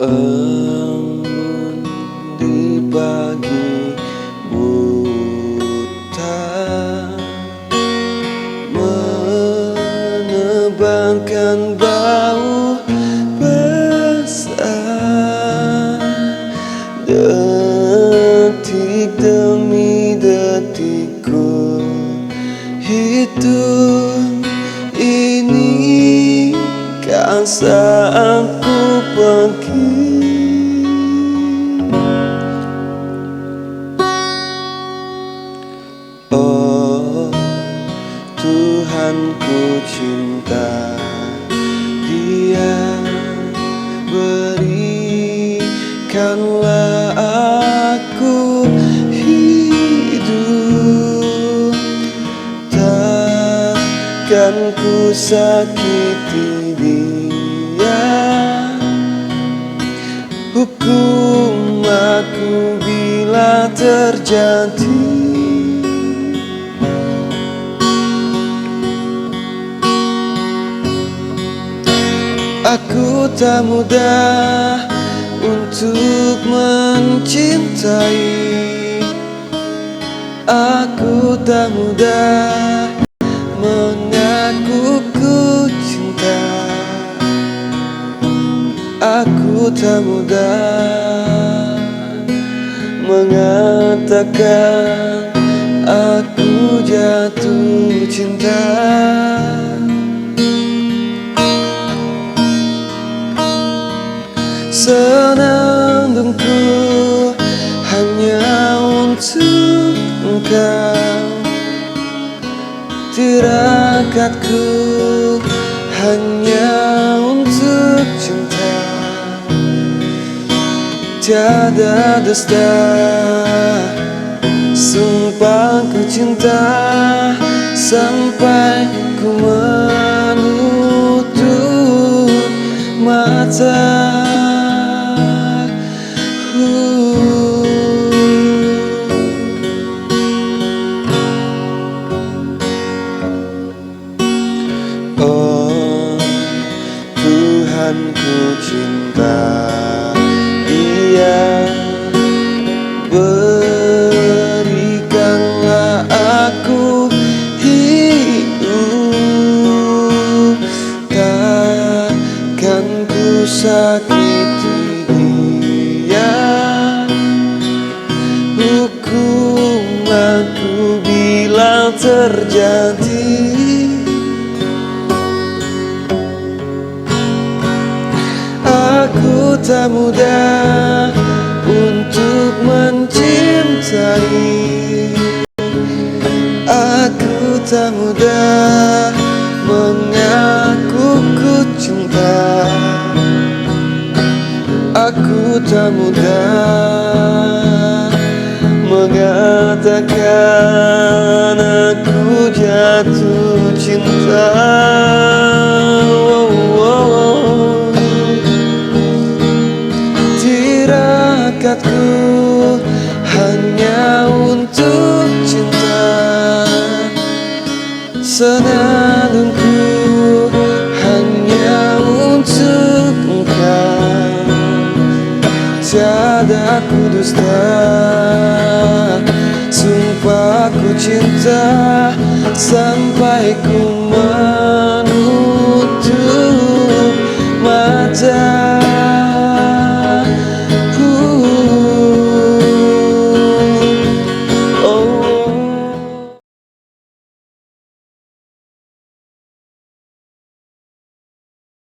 Embun di pagi buta menebarkan bau besar. Detik demi detik ku hidup ini kan saat ku pergi. Oh Tuhan, ku cinta Dia, berikanlah aku hidup, takkan ku sakiti Dia. Hukum aku bila terjadi. Aku tak mudah untuk mencintai. Aku tak mudah mengaku ku cinta. Aku tak mudah mengatakan aku jatuh cinta. Senandungku hanya untuk engkau, tirakatku hanya untuk cinta. Tiada dusta, sumpah ku cinta sampai ku menutup mata. Oh Tuhan, ku cinta Dia, berikanlah aku hidup, takkan ku sakiti Dia. Hukum aku bila terjadi. Aku tak mudah untuk mencintai. Aku tak mudah mengaku ku cinta. Aku tak mudah mengatakan aku jatuh cinta. Tirakatku hanya untuk cinta. Senandungku hanya untuk engkau. Tiada ku dusta, sumpah ku cinta sampai ku